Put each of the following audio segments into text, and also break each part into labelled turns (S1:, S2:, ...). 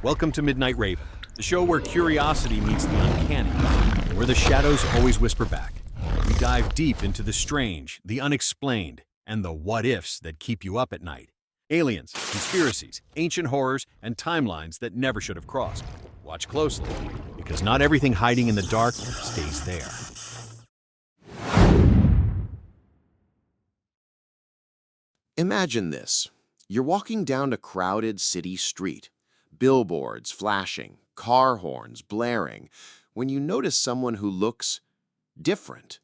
S1: Welcome to Midnight Raven, the show where curiosity meets the uncanny, and where the shadows always whisper back. We dive deep into the strange, the unexplained, and the what-ifs that keep you up at night. Aliens, conspiracies, ancient horrors, and timelines that never should have crossed. Watch closely, because not everything hiding in the dark stays there.
S2: Imagine this. You're walking down a crowded city street, billboards flashing, car horns blaring, when you notice someone who looks different.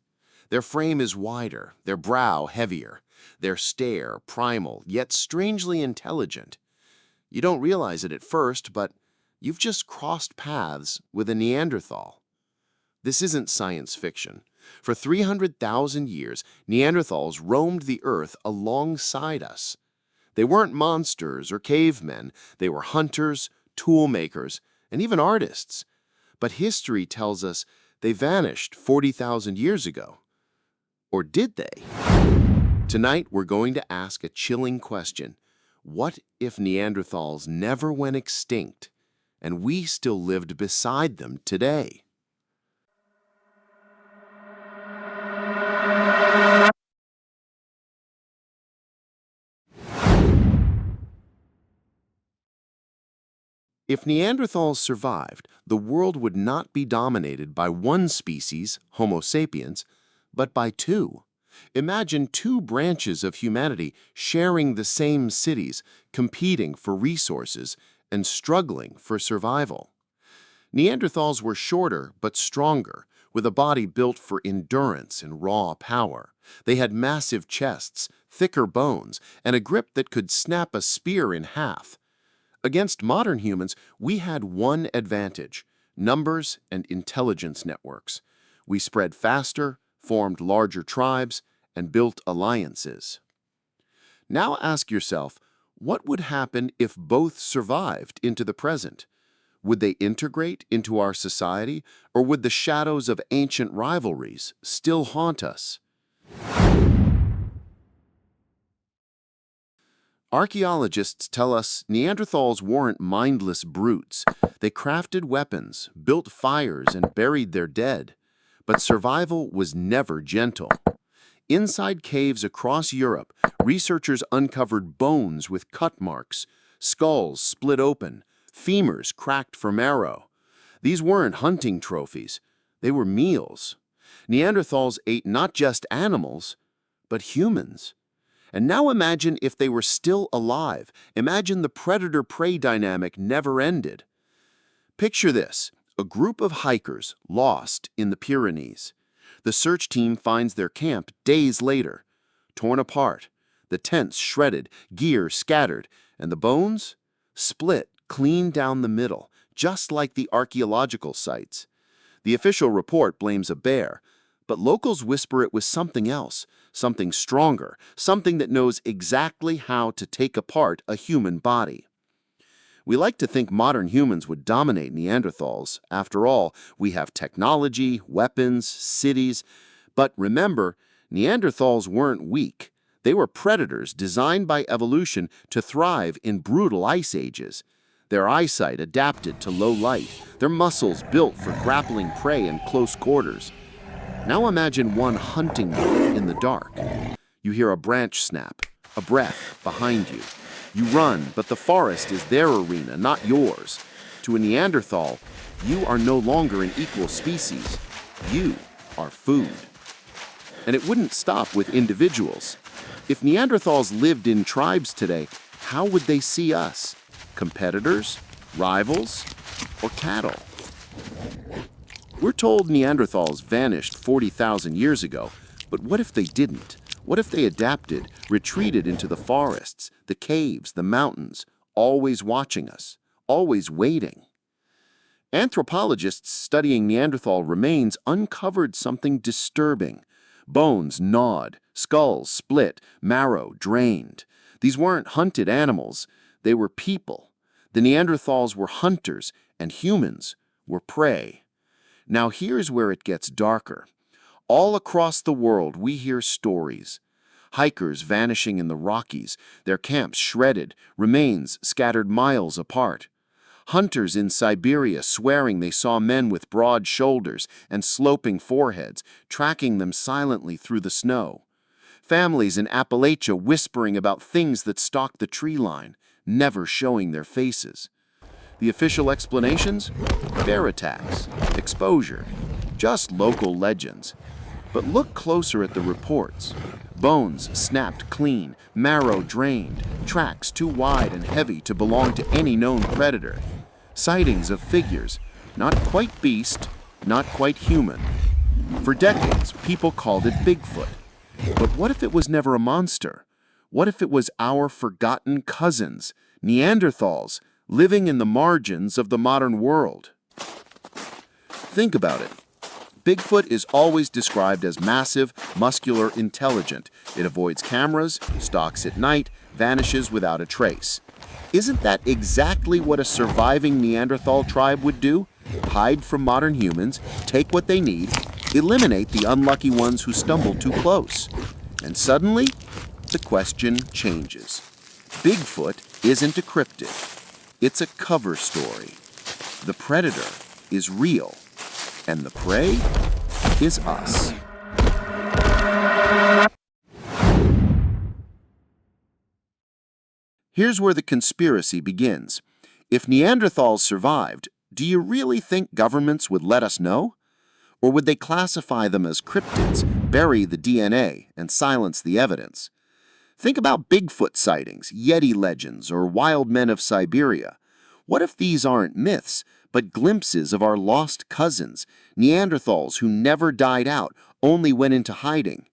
S2: Their frame is wider, their brow heavier, their stare primal, yet strangely intelligent. You don't realize it at first, but you've just crossed paths with a Neanderthal. This isn't science fiction. For 300,000 years, Neanderthals roamed the earth alongside us. They weren't monsters or cavemen. They were hunters, tool makers, and even artists. But history tells us they vanished 40,000 years ago. Or did they? Tonight, we're going to ask a chilling question. What if Neanderthals never went extinct, and we still lived beside them today? If Neanderthals survived, the world would not be dominated by one species, Homo sapiens, but by two. Imagine two branches of humanity sharing the same cities, competing for resources, and struggling for survival. Neanderthals were shorter but stronger, with a body built for endurance and raw power. They had massive chests, thicker bones, and a grip that could snap a spear in half. Against modern humans, we had one advantage: numbers and intelligence networks. We spread faster, formed larger tribes, and built alliances. Now ask yourself, what would happen if both survived into the present? Would they integrate into our society, or would the shadows of ancient rivalries still haunt us? Archaeologists tell us Neanderthals weren't mindless brutes. They crafted weapons, built fires, and buried their dead. But survival was never gentle. Inside caves across Europe, researchers uncovered bones with cut marks, skulls split open, femurs cracked for marrow. These weren't hunting trophies. They were meals. Neanderthals ate not just animals, but humans. And now imagine if they were still alive. Imagine the predator-prey dynamic never ended. Picture this: a group of hikers lost in the Pyrenees. The search team finds their camp days later, torn apart, the tents shredded, gear scattered, and the bones split clean down the middle, just like the archaeological sites. The official report blames a bear, but locals whisper it was something else, something stronger, something that knows exactly how to take apart a human body. We like to think modern humans would dominate Neanderthals. After all, we have technology, weapons, cities. But remember, Neanderthals weren't weak. They were predators designed by evolution to thrive in brutal ice ages. Their eyesight adapted to low light, their muscles built for grappling prey in close quarters. Now imagine one hunting you in the dark. You hear a branch snap, a breath behind you. You run, but the forest is their arena, not yours. To a Neanderthal, you are no longer an equal species. You are food. And it wouldn't stop with individuals. If Neanderthals lived in tribes today, how would they see us? Competitors, rivals, or cattle? We're told Neanderthals vanished 40,000 years ago, but what if they didn't? What if they adapted, retreated into the forests, the caves, the mountains, always watching us, always waiting? Anthropologists studying Neanderthal remains uncovered something disturbing. Bones gnawed, skulls split, marrow drained. These weren't hunted animals, they were people. The Neanderthals were hunters, and humans were prey. Now here's where it gets darker. All across the world we hear stories. Hikers vanishing in the Rockies, their camps shredded, remains scattered miles apart. Hunters in Siberia swearing they saw men with broad shoulders and sloping foreheads, tracking them silently through the snow. Families in Appalachia whispering about things that stalk the tree line, never showing their faces. The official explanations? Bear attacks, exposure, just local legends. But look closer at the reports. Bones snapped clean, marrow drained, tracks too wide and heavy to belong to any known predator. Sightings of figures, not quite beast, not quite human. For decades, people called it Bigfoot. But what if it was never a monster? What if it was our forgotten cousins, Neanderthals, living in the margins of the modern world? Think about it. Bigfoot is always described as massive, muscular, intelligent. It avoids cameras, stalks at night, vanishes without a trace. Isn't that exactly what a surviving Neanderthal tribe would do? Hide from modern humans, take what they need, eliminate the unlucky ones who stumble too close. And suddenly, the question changes. Bigfoot isn't a cryptid. It's a cover story. The predator is real. And the prey is us. Here's where the conspiracy begins. If Neanderthals survived, do you really think governments would let us know? Or would they classify them as cryptids, bury the DNA, and silence the evidence? Think about Bigfoot sightings, Yeti legends, or wild men of Siberia. What if these aren't myths, but glimpses of our lost cousins, Neanderthals who never died out, only went into hiding?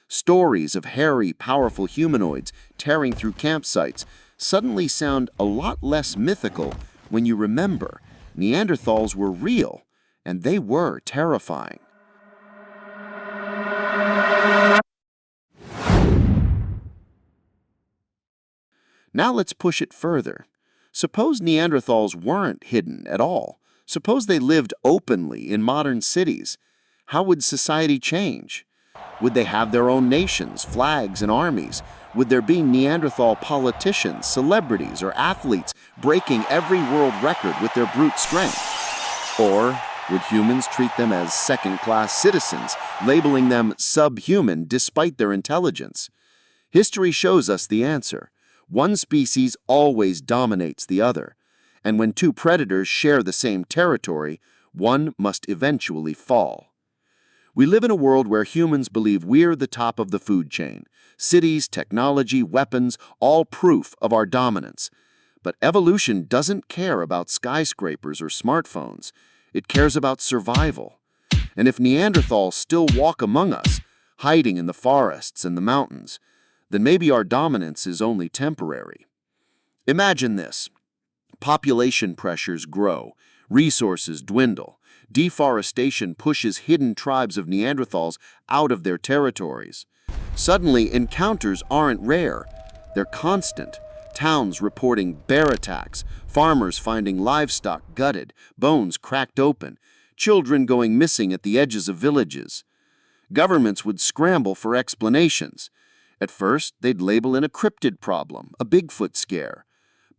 S2: Stories of hairy, powerful humanoids tearing through campsites suddenly sound a lot less mythical when you remember Neanderthals were real, and they were terrifying. Now let's push it further. Suppose Neanderthals weren't hidden at all. Suppose they lived openly in modern cities. How would society change? Would they have their own nations, flags, and armies? Would there be Neanderthal politicians, celebrities, or athletes breaking every world record with their brute strength? Or would humans treat them as second-class citizens, labeling them subhuman despite their intelligence? History shows us the answer. One species always dominates the other, and when two predators share the same territory, one must eventually fall. We live in a world where humans believe we're the top of the food chain. Cities, technology, weapons, all proof of our dominance. But evolution doesn't care about skyscrapers or smartphones. It cares about survival. And if Neanderthals still walk among us, hiding in the forests and the mountains, then maybe our dominance is only temporary. Imagine this. Population pressures grow, resources dwindle, deforestation pushes hidden tribes of Neanderthals out of their territories. Suddenly, encounters aren't rare, they're constant. Towns reporting bear attacks, farmers finding livestock gutted, bones cracked open, children going missing at the edges of villages. Governments would scramble for explanations. At first, they'd label in a cryptid problem, a Bigfoot scare.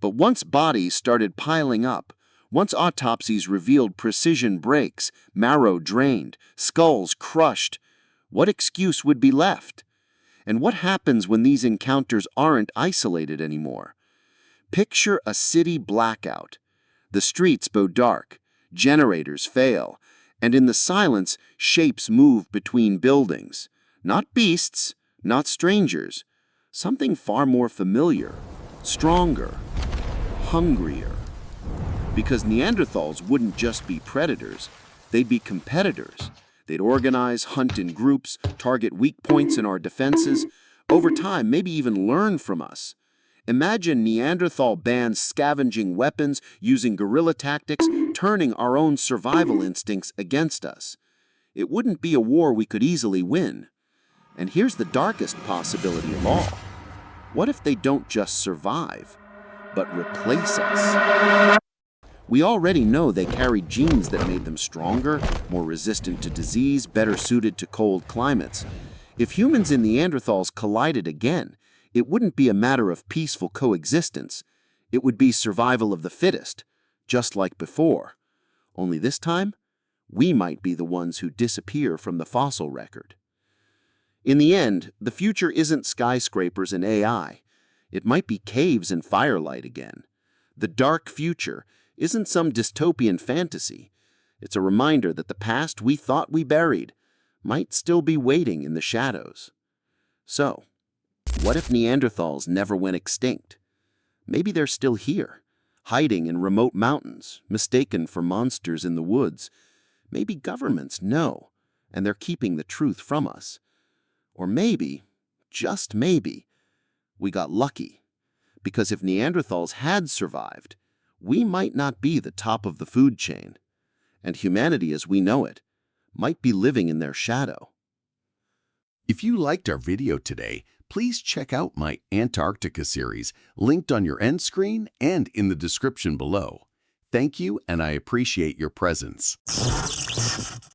S2: But once bodies started piling up, once autopsies revealed precision breaks, marrow drained, skulls crushed, what excuse would be left? And what happens when these encounters aren't isolated anymore? Picture a city blackout. The streets go dark, generators fail, and in the silence, shapes move between buildings. Not beasts, not strangers, something far more familiar, stronger, hungrier. Because Neanderthals wouldn't just be predators, they'd be competitors. They'd organize, hunt in groups, target weak points in our defenses, over time maybe even learn from us. Imagine Neanderthal bands scavenging weapons, using guerrilla tactics, turning our own survival instincts against us. It wouldn't be a war we could easily win. And here's the darkest possibility of all. What if they don't just survive, but replace us? We already know they carried genes that made them stronger, more resistant to disease, better suited to cold climates. If humans and Neanderthals collided again, it wouldn't be a matter of peaceful coexistence. It would be survival of the fittest. just like before. Only this time, we might be the ones who disappear from the fossil record. In the end, the future isn't skyscrapers and AI. It might be caves and firelight again. The dark future isn't some dystopian fantasy. It's a reminder that the past we thought we buried might still be waiting in the shadows. So, what if Neanderthals never went extinct? Maybe they're still here, hiding in remote mountains, mistaken for monsters in the woods. Maybe governments know, and they're keeping the truth from us. Or maybe, just maybe, we got lucky. Because if Neanderthals had survived, we might not be the top of the food chain. And humanity as we know it might be living in their shadow.
S3: If you liked our video today, please check out my Antarctica series, linked on your end screen and in the description below. Thank you, and I appreciate your presence.